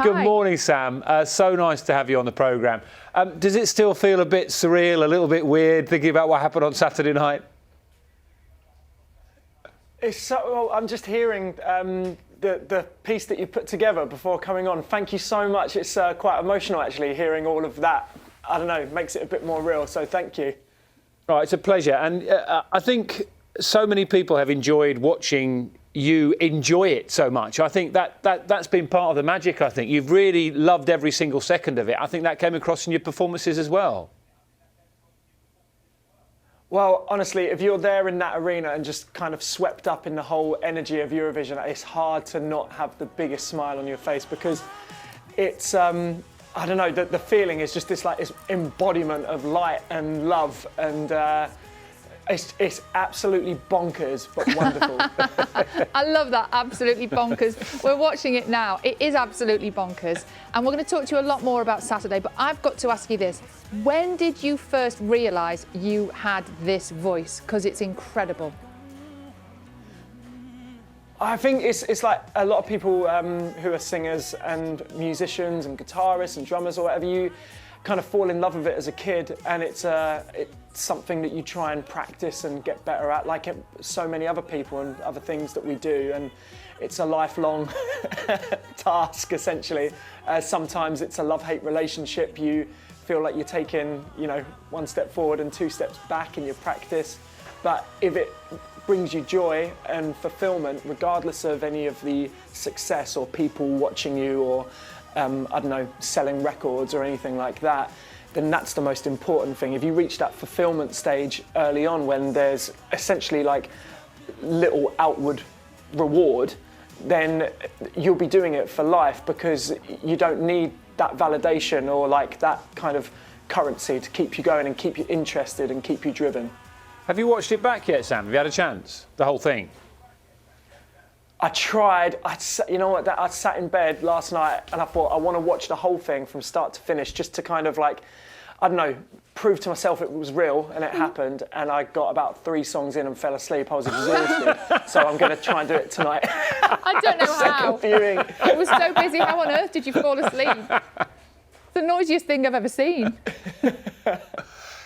Good morning, Sam. So nice to have you on the programme. Does it still feel a bit surreal, a little bit weird, thinking about what happened on Saturday night? It's so, well, I'm just hearing the piece that you put together before coming on. Thank you so much. It's quite emotional, actually, hearing all of that. I don't know, makes it a bit more real, so thank you. Oh, it's a pleasure. And I think so many people have enjoyed watching you enjoy it so much. I think that's been part of the magic, I think. You've really loved every single second of it. I think that came across in your performances as well. Well, honestly, if you're there in that arena and just kind of swept up in the whole energy of Eurovision, it's hard to not have the biggest smile on your face, because it's, I don't know, the feeling is just this embodiment of light and love, and it's absolutely bonkers, but wonderful. I love that, absolutely bonkers. We're watching it now. It is absolutely bonkers. And we're going to talk to you a lot more about Saturday, but I've got to ask you this. When did you first realise you had this voice? Because it's incredible. I think it's like a lot of people who are singers and musicians and guitarists and drummers or whatever, you kind of fall in love with it as a kid, and it's something that you try and practice and get better at, like so many other people and other things that we do, and it's a lifelong task, essentially. Sometimes it's a love-hate relationship. You feel like you're taking, one step forward and two steps back in your practice, but if it brings you joy and fulfillment, regardless of any of the success or people watching you or I don't know, selling records or anything like that, then that's the most important thing. If you reach that fulfillment stage early on, when there's essentially like little outward reward, then you'll be doing it for life, because you don't need that validation or like that kind of currency to keep you going and keep you interested and keep you driven. Have you watched it back yet, Sam? Have you had a chance? The whole thing? I tried. You know what? I sat in bed last night and I thought I want to watch the whole thing from start to finish, just to kind of like, I don't know, prove to myself it was real, and it happened. And I got about 3 songs in and fell asleep. I was exhausted, so I'm going to try and do it tonight. I don't know how. Viewing. It was so busy. How on earth did you fall asleep? It's the noisiest thing I've ever seen.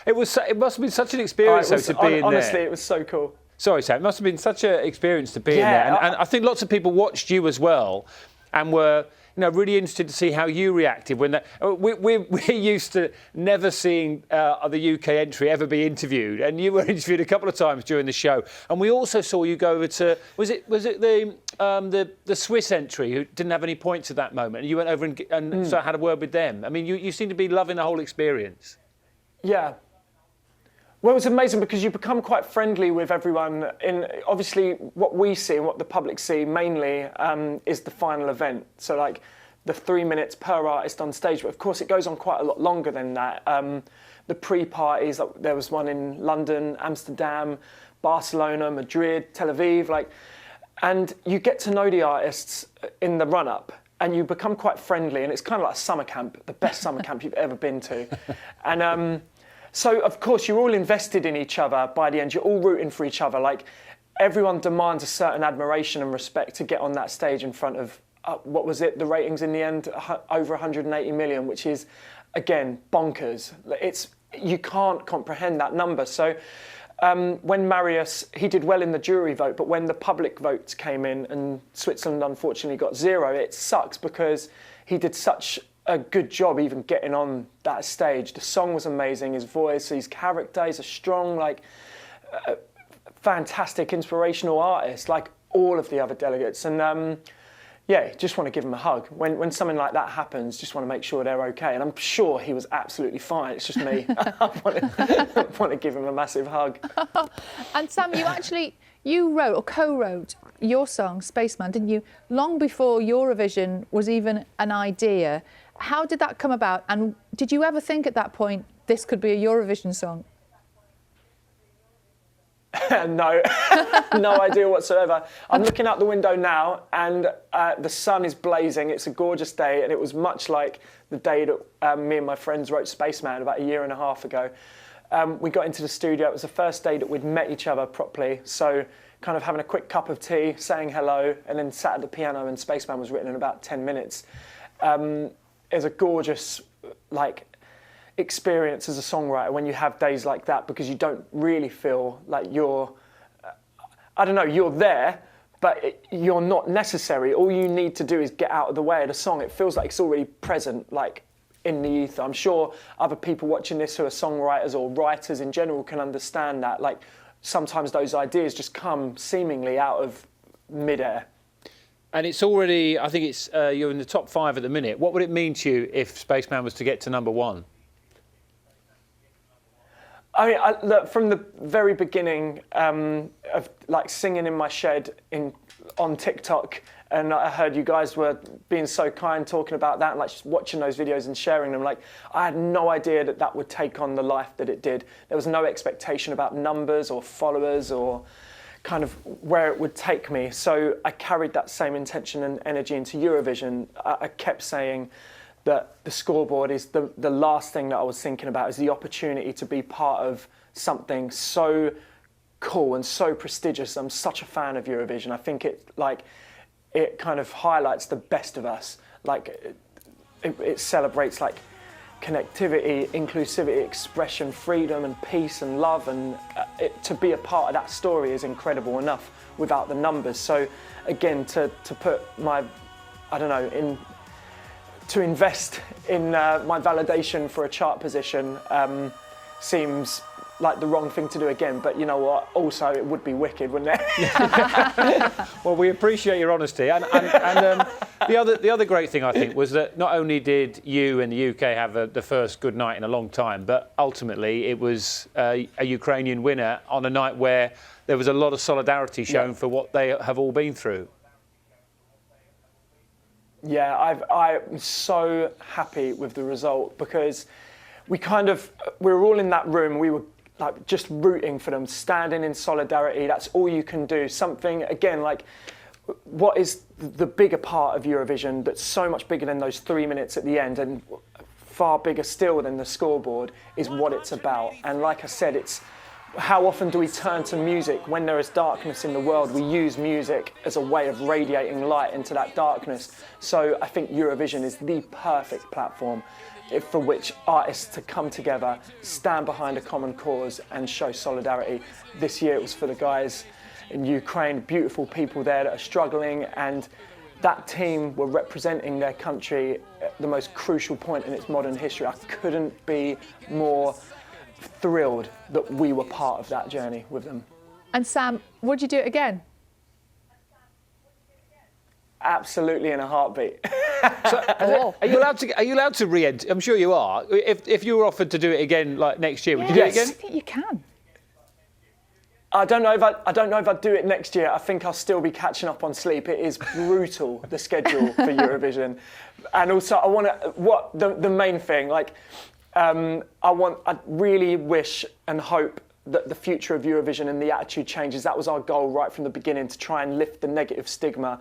It must have been such an experience, to be in there. Honestly, it was so cool. Sorry, Sam. It must have been such an experience to be in there. And I think lots of people watched you as well and were really interested to see how you reacted when we're used to never seeing the UK entry ever be interviewed, and you were interviewed a couple of times during the show. And we also saw you go over to was it the Swiss entry who didn't have any points at that moment, and you went over and so had a word with them. I mean, you seem to be loving the whole experience. Yeah. Well, it was amazing because you become quite friendly with everyone. Obviously, what we see and what the public see mainly is the final event. So, like the 3 minutes per artist on stage. But of course, it goes on quite a lot longer than that. The pre-parties, like, there was one in London, Amsterdam, Barcelona, Madrid, Tel Aviv, and you get to know the artists in the run-up, and you become quite friendly. And it's kind of like a summer camp, the best summer camp you've ever been to, and. So, of course, you're all invested in each other by the end. You're all rooting for each other. Like, everyone demands a certain admiration and respect to get on that stage in front of, what was it, the ratings in the end? Over 180 million, which is, again, bonkers. You can't comprehend that number. So, when Marius, he did well in the jury vote, but when the public votes came in and Switzerland unfortunately got 0, it sucks, because he did such a good job even getting on that stage. The song was amazing, his voice, his character, he's a strong, fantastic, inspirational artist, like all of the other delegates. And just want to give him a hug. When something like that happens, just want to make sure they're okay. And I'm sure he was absolutely fine. It's just me. I want to give him a massive hug. And Sam, you wrote or co-wrote your song, Spaceman, didn't you? Long before Eurovision was even an idea. How did that come about? And did you ever think at that point this could be a Eurovision song? No, no idea whatsoever. I'm looking out the window now, and the sun is blazing. It's a gorgeous day, and it was much like the day that me and my friends wrote Spaceman about 1.5 years ago. We got into the studio. It was the first day that we'd met each other properly. So kind of having a quick cup of tea, saying hello, and then sat at the piano, and Spaceman was written in about 10 minutes. is a gorgeous experience as a songwriter when you have days like that, because you don't really feel like you're, I don't know, you're there, but you're not necessary. All you need to do is get out of the way of the song. It feels like it's already present, like in the ether. I'm sure other people watching this who are songwriters or writers in general can understand that. Like sometimes those ideas just come seemingly out of midair. And it's already, I think it's you're in the top 5 at the minute. What would it mean to you if Spaceman was to get to number 1? I mean, look, from the very beginning of like singing in my shed on TikTok, and I heard you guys were being so kind talking about that, and like just watching those videos and sharing them. Like, I had no idea that that would take on the life that it did. There was no expectation about numbers or followers or kind of where it would take me. So I carried that same intention and energy into Eurovision. I kept saying that the scoreboard is the last thing that I was thinking about, is the opportunity to be part of something so cool and so prestigious. I'm such a fan of Eurovision. I think it kind of highlights the best of us. Like it celebrates like connectivity, inclusivity, expression, freedom and peace and love, and to be a part of that story is incredible enough without the numbers. So again, to put my, I don't know, to invest in my validation for a chart position seems like the wrong thing to do again. But you know what? Also, it would be wicked, wouldn't it? Well, we appreciate your honesty. And the other great thing, I think, was that not only did you and the UK have the first good night in a long time, but ultimately it was a Ukrainian winner on a night where there was a lot of solidarity shown for what they have all been through. Yeah, I'm so happy with the result, because we were all in that room. We were like just rooting for them, standing in solidarity. That's all you can do. Something, again, like what is the bigger part of Eurovision that's so much bigger than those 3 minutes at the end, and far bigger still than the scoreboard, is what it's about. And like I said, it's how often do we turn to music when there is darkness in the world? We use music as a way of radiating light into that darkness. So I think Eurovision is the perfect platform for which artists to come together, stand behind a common cause and show solidarity. This year it was for the guys in Ukraine, beautiful people there that are struggling, and that team were representing their country at the most crucial point in its modern history. I couldn't be more thrilled that we were part of that journey with them. And Sam, would you do it again? Absolutely, in a heartbeat. So, are you allowed to re-enter? I'm sure you are. If you were offered to do it again, like next year, would you do it again? I think you can. I don't know if I'd do it next year. I think I'll still be catching up on sleep. It is brutal, the schedule for Eurovision, and also I want to. The main thing, like. I really wish and hope that the future of Eurovision and the attitude changes. That was our goal right from the beginning, to try and lift the negative stigma,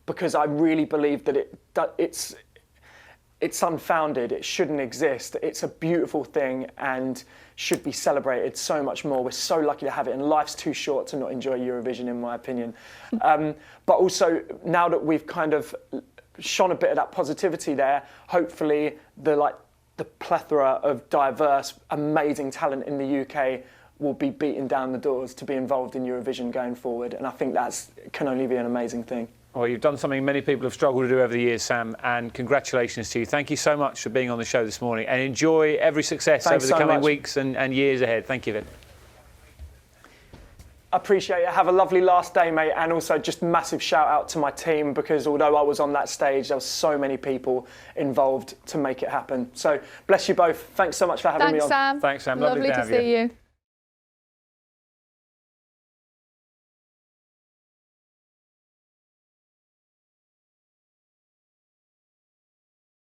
because I really believe that it's unfounded. It shouldn't exist. It's a beautiful thing and should be celebrated so much more. We're so lucky to have it, and life's too short to not enjoy Eurovision, in my opinion. But also, now that we've kind of shone a bit of that positivity there, hopefully the plethora of diverse, amazing talent in the UK will be beating down the doors to be involved in Eurovision going forward. And I think that can only be an amazing thing. Well, you've done something many people have struggled to do over the years, Sam, and congratulations to you. Thank you so much for being on the show this morning, and enjoy every success over the coming weeks and years ahead. Thank you, Vin. Appreciate it. Have a lovely last day, mate. And also just massive shout out to my team, because although I was on that stage, there were so many people involved to make it happen. So bless you both. Thanks so much for having me on. Thanks, Sam. Thanks, Sam. Lovely to see you.